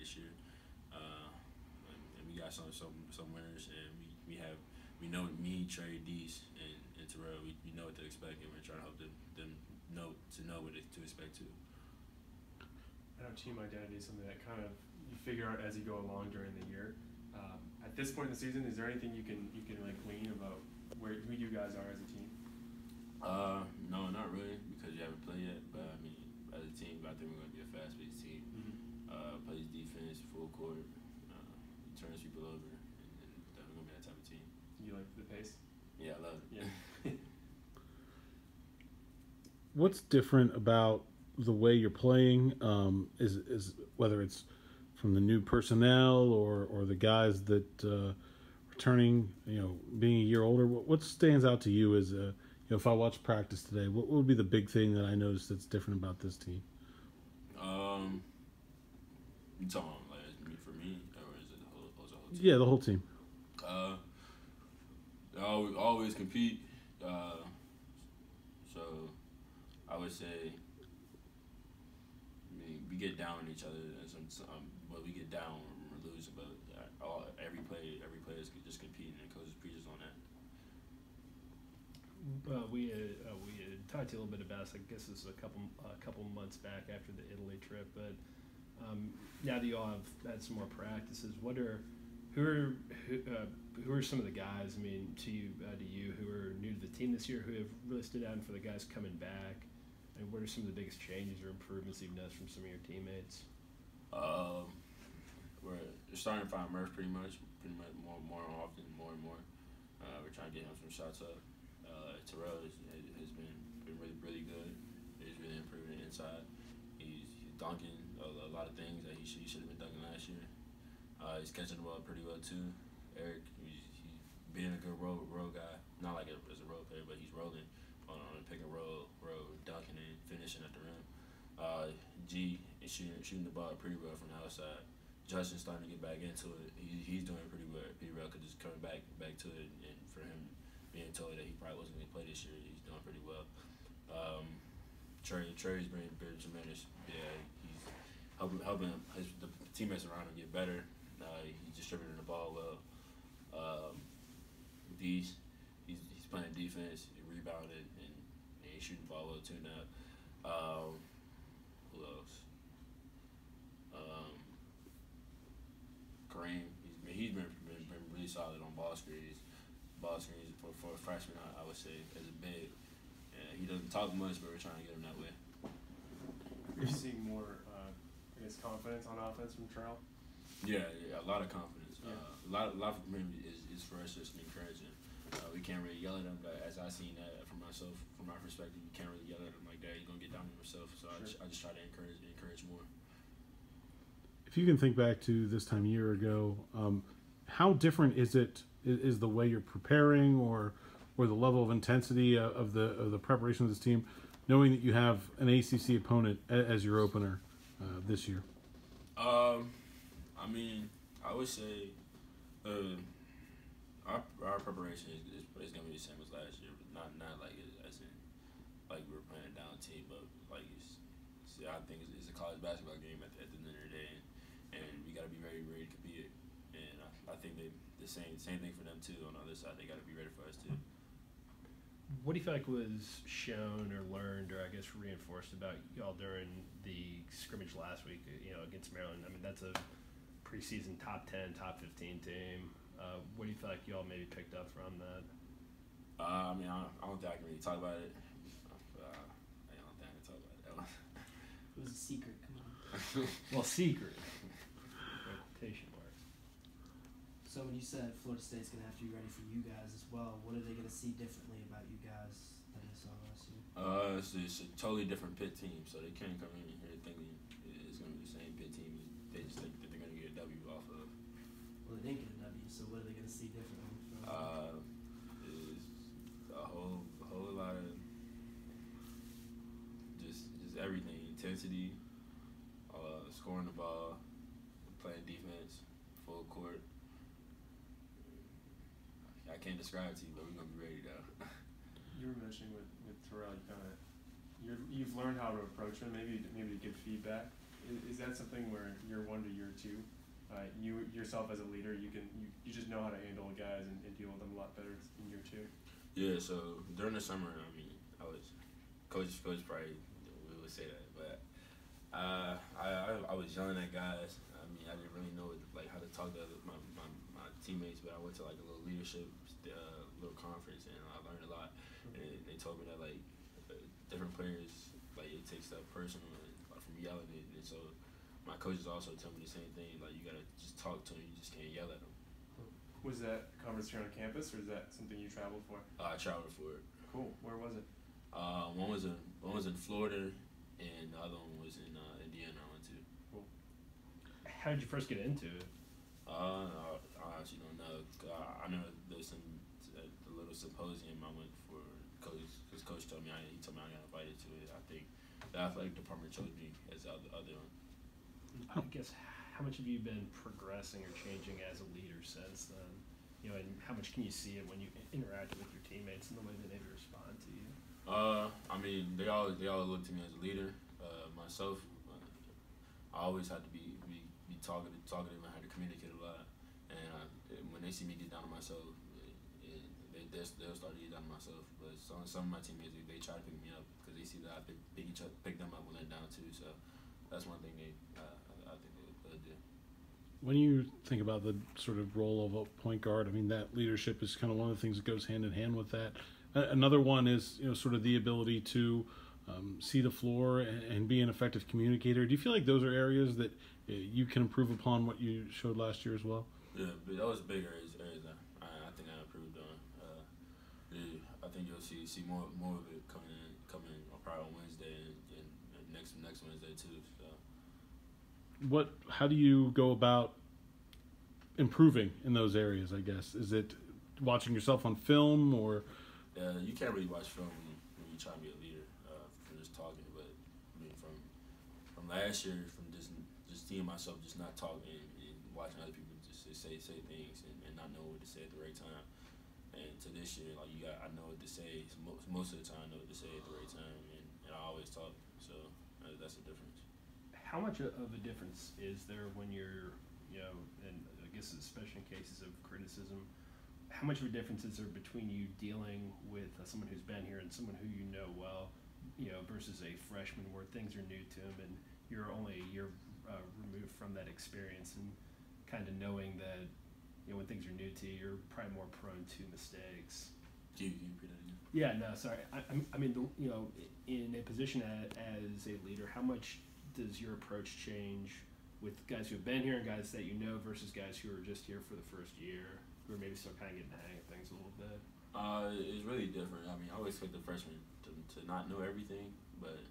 this year. And we got some winners, and we know me, Trey, Dees, and Terrell. We know what to expect, and we're trying to help them know what to expect too. I know team identity is something that kind of you figure out as you go along during the year. At this point in the season, is there anything you can like glean about who you guys are as a team? No, not really, because you haven't played yet. But I mean, as a team, I think we're going to be a fast-paced team. Plays defense, full court, turns people over, and definitely going to be that type of team. You like the pace? Yeah, I love it. Yeah. What's different about the way you're playing? Is whether it's from the new personnel or the guys that returning, being a year older. What stands out to you as if I watch practice today, what would be the big thing that I noticed that's different about this team? You talking like for me, or is it the whole team? Yeah, the whole team. Always compete. So I would say, we get down on each other, but we get down or lose. But every play is just competing, and coaches preaches on that. We had talked to you a little bit about this. I guess this was a couple months back after the Italy trip. But now that you all have had some more practices, who are some of the guys? I mean, to you who are new to the team this year, who have really stood out, and for the guys coming back, and what are some of the biggest changes or improvements you've noticed from some of your teammates? We're starting to find Murph pretty much more often, more and more. We're trying to get him some shots up. Terrell has been really, really good. He's really improving inside. He's dunking a lot of things that he should have been dunking last year. He's catching the ball pretty well too. Eric, he's being a good roll guy. Not like as a role player, but he's rolling on a pick and roll, dunking and finishing at the rim. G is shooting the ball pretty well from the outside. Justin's starting to get back into it. He's doing pretty well. Cause just coming back to it, and for him being told that he probably wasn't going to play this year, he's doing pretty well. Trey's been tremendous. Yeah, he's helping the teammates around him get better. He's distributing the ball well. He's playing defense, he rebounded, and he's shooting the ball well too now. Who else? Kareem. He's been really solid on ball screens. For a freshman, I would say, as a big. He doesn't talk much, but we're trying to get him that way. You're seeing more, confidence on offense from Terrell? Yeah, a lot of confidence. Yeah. A lot from him is for us just encouraging. We can't really yell at him, but as I seen that from myself, from my perspective, you can't really yell at him like that. You're gonna get down on yourself. So sure. I just try to encourage more. If you can think back to this time a year ago, how different is the way you're preparing, or the level of intensity of the preparation of this team, knowing that you have an ACC opponent as your opener this year? I mean, I would say our preparation is going to be the same as last year, but not like as in like we're playing a down team, but like I think it's a college basketball game at the end of the day, and we got to be very ready to compete. And I think the same thing for them too. On the other side, they got to be ready for us too. What do you feel like was shown or learned, or I guess reinforced about y'all during the scrimmage last week, against Maryland? I mean, that's a preseason top 10, top 15 team. What do you feel like y'all maybe picked up from that? I mean, I don't think I can really talk about it. I don't think I can talk about that one. It was a secret. Come on. Well, secret. Quotation marks. So when you said Florida State's going to have to be ready for you guys as well, what are they going to see differently about you guys than they saw last year? It's a totally different Pitt team, so they can't come in here thinking it's going to be the same Pitt team. They just think that they're going to get a W off of. Well, they didn't get a W, so what are they going to see differently? Is a whole lot of just everything. Intensity, scoring the ball, playing defense, full court. I can't describe it to you, but we're gonna be ready though. You were mentioning with Terrell, you've learned how to approach him, maybe to give feedback. Is that something where year 1 to year 2, you yourself as a leader, you just know how to handle guys and deal with them a lot better in year 2? Yeah. So during the summer, I mean, I was coach probably would say that, but I was yelling at guys. I mean, I didn't really know like how to talk to my teammates, but I went to like a little leadership little conference, and I learned a lot. And they told me that like different players, like it takes stuff personal like, from yelling it, and so my coaches also tell me the same thing. Like you gotta just talk to them, you just can't yell at them. Was that conference here on campus, or is that something you traveled for? I traveled for it. Cool. Where was it? One was in Florida, and the other one was in Indiana. I went to. Cool. How did you first get into it? I actually don't know. I know there's a little symposium I went for because Coach told me he told me I got invited to it. I think the athletic department chose me as the other one. I guess how much have you been progressing or changing as a leader since then? You know, and how much can you see it when you interact with your teammates and the way that they respond to you? I mean, they all look to me as a leader. Myself, I always had to be talkative. I had to communicate a lot, and when they see me get down on myself, they'll start to get down on myself. But some of my teammates they try to pick me up because they see that I pick them up when they're down too. So that's one thing I think they'll do. When you think about the sort of role of a point guard, I mean, that leadership is kind of one of the things that goes hand in hand with that. Another one is, sort of the ability to see the floor and be an effective communicator. Do you feel like those are areas that you can improve upon what you showed last year as well? Yeah, but those big areas that I think I improved on. I think you'll see more of it coming probably on Wednesday and next Wednesday too. So. How do you go about improving in those areas, I guess? Is it watching yourself on film or? You can't really watch film when you try to be a leader from just talking, but I mean from last year, from just seeing myself just not talking and watching other people just say things and not know what to say at the right time. And to this year, like I know what to say. Most of the time, I know what to say at the right time, and I always talk. So that's the difference. How much of a difference is there when you're, and I guess especially in cases of criticism, how much of a difference is there between you dealing with someone who's been here and someone who you know well, versus a freshman where things are new to him and you're only a year removed from that experience and kind of knowing that, when things are new to you, you're probably more prone to mistakes. Can you repeat that again? Yeah, no, sorry. I mean, in a position as a leader, how much does your approach change with guys who have been here and guys that you know versus guys who are just here for the first year, who are maybe still kind of getting the hang of things a little bit? It's really different. I mean, I always expect the freshmen to not know everything, but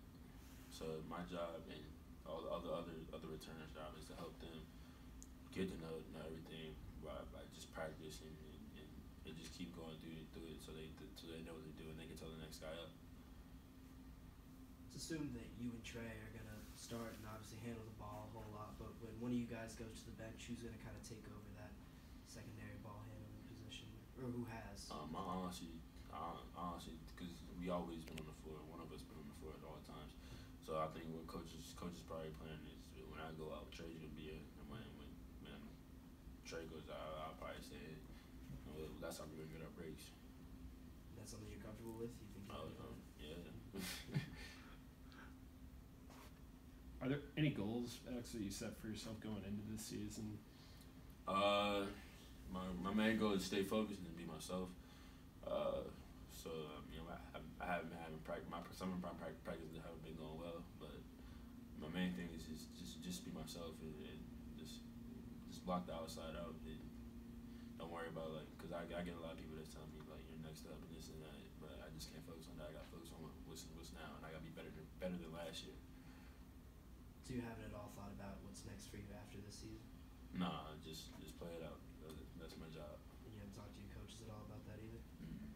so my job and all the other returners' job is to help them get to know everything by just practice and just keep going through it so they know what to do and they can tell the next guy up. It's assumed that you and Trey are going to start and obviously handle the ball a whole lot, but when one of you guys goes to the bench, who's going to kind of take over that secondary ball handling position, or who has? Honestly, because we always been on the floor. One of us been on the floor at all times. So I think what coaches probably plan is when I go out, Trey's gonna be it, and when Trey goes out, I'll probably say that's how we're gonna get our breaks. That's something you're comfortable with? You think? Yeah. Are there any goals, Alex, that you set for yourself going into this season? My main goal is to stay focused and be myself. So I haven't been having practice. My summer practices haven't been going well, but my main thing is just be myself and just block the outside out and don't worry about because I get a lot of people that tell me like you're next up and this and that, but I just can't focus on that. I got to focus on what's now, and I got to be better than last year. So you haven't at all thought about what's next for you after this season? Nah, just play it out. That's my job. And you haven't talked to your coaches at all about that either? Mm-hmm.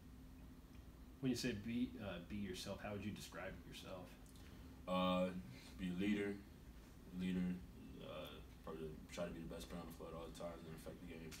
When you say be yourself, how would you describe yourself? Be a leader. Probably try to be the best player on the floor at all the times and affect the game.